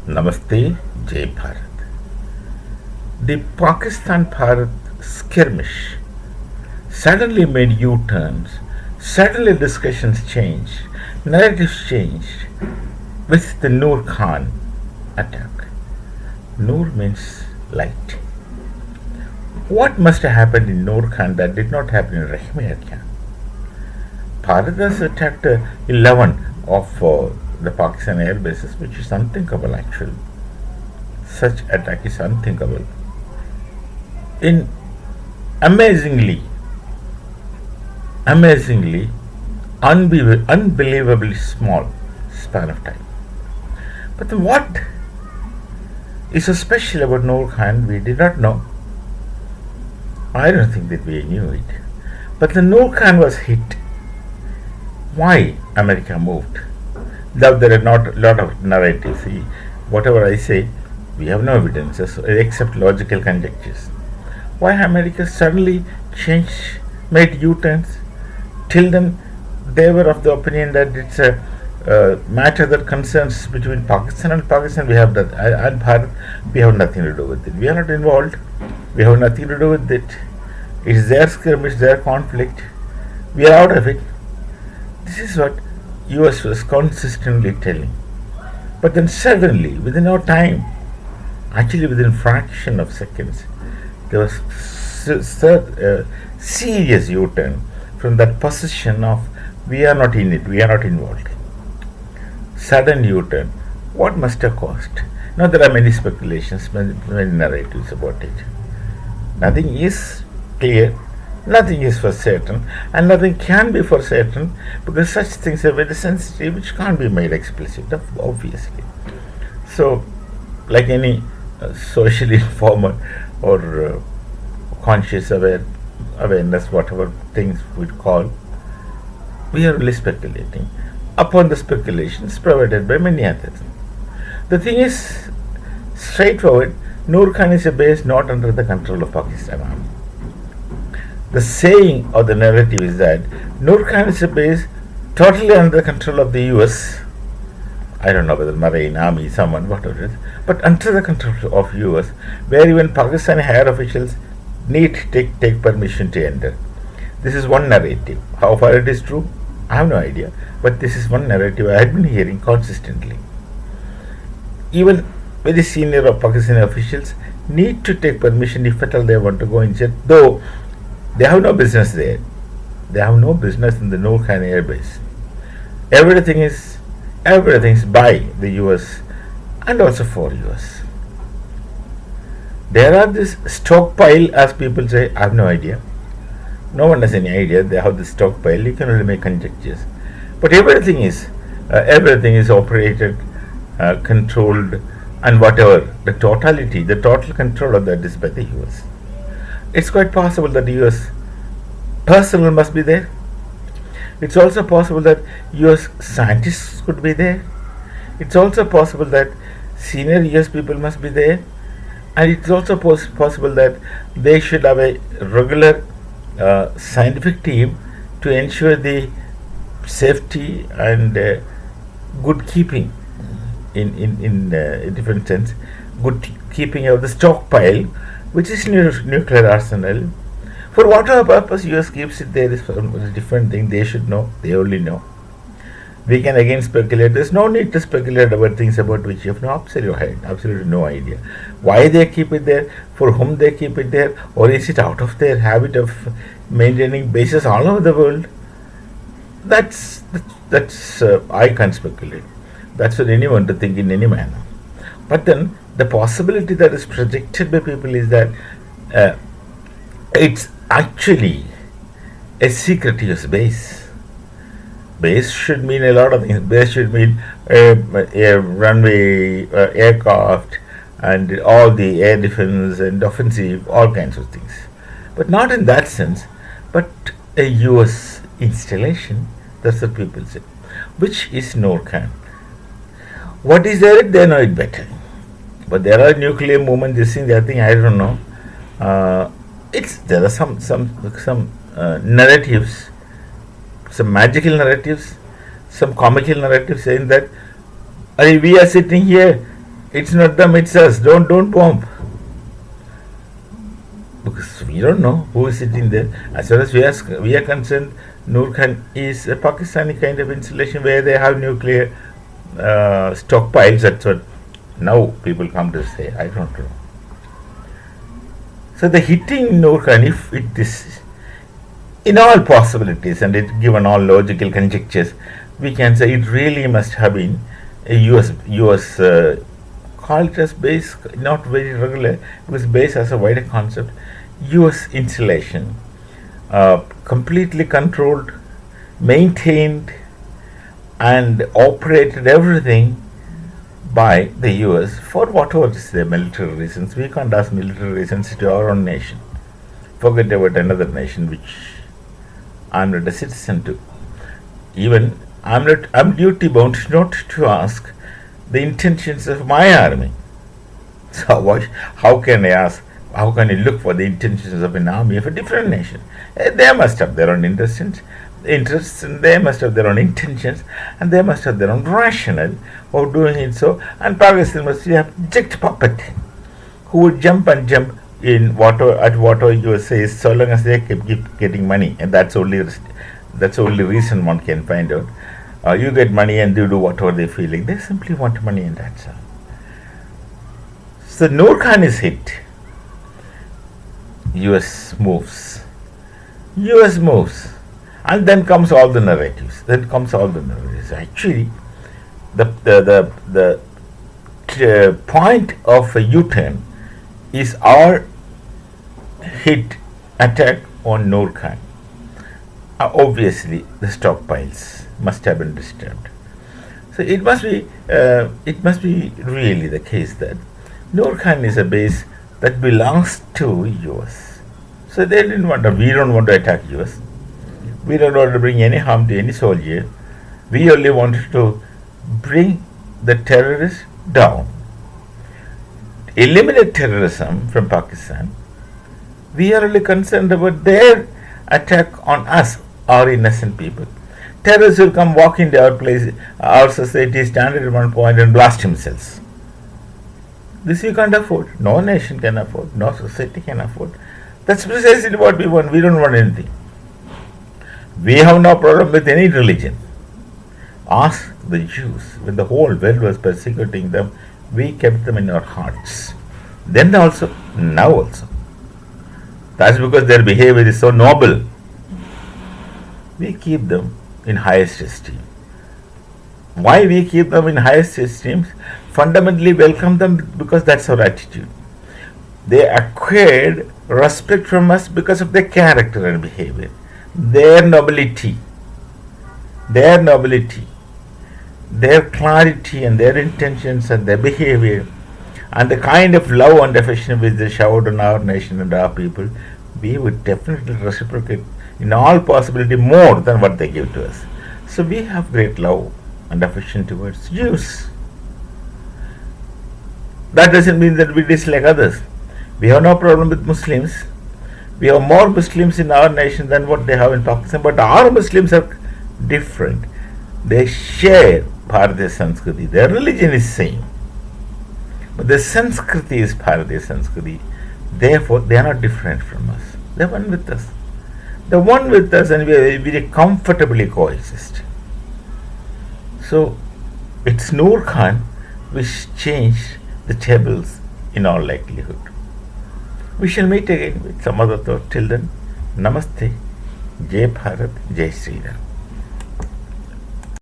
Namaste, Jai Bharat. The Pakistan Bharat skirmish suddenly made U turns, suddenly discussions changed, narratives changed with the Noor Khan attack. Noor means light. What must have happened in Noor Khan that did not happen in Rahim Khan? Bharat has attacked 11 of the Pakistan air bases, which is unthinkable actually. Such attack is unthinkable. In amazingly, unbelievably small span of time. But then what is so special about Noor Khan we did not know. I don't think that we knew it. But the Noor Khan was hit. Why America moved? Now there are not a lot of narratives. See, whatever I say, we have no evidences except logical conjectures. Why America suddenly changed, made U-turns? Till then, they were of the opinion that it's a matter that concerns between Pakistan and Pakistan. We have that, and Bharat, we have nothing to do with it. We are not involved. We have nothing to do with it. It's their skirmish, their conflict. We are out of it. This is what US was consistently telling. But then suddenly, within no time, actually within fraction of seconds, there was serious U-turn from that position of we are not in it, we are not involved. Sudden U-turn. What must have caused? Now there are many speculations, many narratives about it. Nothing is clear, nothing is for certain, and nothing can be for certain because such things are very sensitive which can't be made explicit, obviously. So, like any socially informed or conscious awareness, whatever things we call, we are only speculating upon the speculations provided by many others. The thing is straightforward. Noor Khan is a base not under the control of Pakistan army. The saying or the narrative is that Noor Khan is a base totally under the control of the US. I don't know whether Marine, Army, someone, whatever it is, but under the control of US, where even Pakistani higher officials need to take permission to enter. This is one narrative. How far it is true, I have no idea, but this is one narrative I had been hearing consistently. Even very senior Pakistani officials need to take permission if at all they want to go inside, though they have no business there. They have no business in the Noor Khan air base. Everything is by the US and also for US. There are this stockpile, as people say. I have no idea. No one has any idea. They have this stockpile. You can only make conjectures. But everything is operated, controlled, and whatever the total control of that is by the US. It's quite possible that the US personnel must be there. It's also possible that US scientists could be there. It's also possible that senior US people must be there. And it's also possible that they should have a regular scientific team to ensure the safety and good keeping in a different sense, good keeping of the stockpile, which is nuclear arsenal. For whatever purpose US keeps it there is a different thing. They should know. They only know. We can again speculate. There's no need to speculate about things about which you have absolutely no idea. Why they keep it there, for whom they keep it there, or is it out of their habit of maintaining bases all over the world? That's I can't speculate. That's for anyone to think in any manner. But then the possibility that is projected by people is that it's actually a secret US base. Base should mean a lot of things. Base should mean a runway, aircraft, and all the air defense and offensive, all kinds of things. But not in that sense, but a US installation. That's what people say. Which is Noor Khan. What is there? They know it better. But there are nuclear movements. This thing, that thing. I don't know. There are some narratives, some magical narratives, some comical narratives saying that we are sitting here It's not them, it's us. Don't bomb. Because we don't know who is sitting there. As far as we are concerned, Noor Khan is a Pakistani kind of installation where they have nuclear stockpiles. That's what now people come to say. I don't know. So the hitting Noor Khan, if it is in all possibilities and it given all logical conjectures, we can say it really must have been a US call it as base, not very regular, because base as a wider concept, US installation, completely controlled, maintained, and operated everything by the US for whatever is the military reasons. We can't ask military reasons to our own nation. Forget about another nation which I'm not a citizen to. Even I'm duty bound not to ask the intentions of my army. So how can I ask? How can I look for the intentions of an army of a different nation? They must have their own interests, and they must have their own intentions, and they must have their own rationale of doing it so. And Pakistan must be a jigged puppet who would jump and jump in whatever you say, so long as they keep getting money, and that's the only reason one can find out. You get money and you do whatever they feel like. They simply want money, and that's all. So Noor Khan is hit. US moves. US moves. And then comes all the narratives. Actually, the point of a U-turn is our hit attack on Noor Khan. Obviously, the stockpiles must have been disturbed. So it must be really the case that Noor Khan is a base that belongs to US. So we don't want to attack US. We don't want to bring any harm to any soldier. We only wanted to bring the terrorists down, eliminate terrorism from Pakistan. We are only concerned about their attack on us, our innocent people. Terrorists will come walk into our place, our society, stand at one point and blast themselves. This we can't afford. No nation can afford. No society can afford. That's precisely what we want. We don't want anything. We have no problem with any religion. Ask the Jews. When the whole world was persecuting them, we kept them in our hearts. Then also, now also. That's because their behavior is so noble. We keep them in highest esteem. Why we keep them in highest esteem? Fundamentally welcome them because that's our attitude. They acquired respect from us because of their character and behavior, their nobility, their clarity and their intentions and their behavior, and the kind of love and affection which they showered on our nation and our people. We would definitely reciprocate in all possibility more than what they give to us. So we have great love and affection towards Jews. That doesn't mean that we dislike others. We have no problem with Muslims. We have more Muslims in our nation than what they have in Pakistan, but our Muslims are different. They share Bharatiya Sanskriti. Their religion is same. But the Sanskriti is Bharatiya Sanskriti. Therefore, they are not different from us. They are one with us. They are one with us, and we very comfortably coexist. So, it's Noor Khan which changed the tables in all likelihood. We shall meet again with some other thought. Till then, Namaste, Jai Bharat, Jai Sri Ram.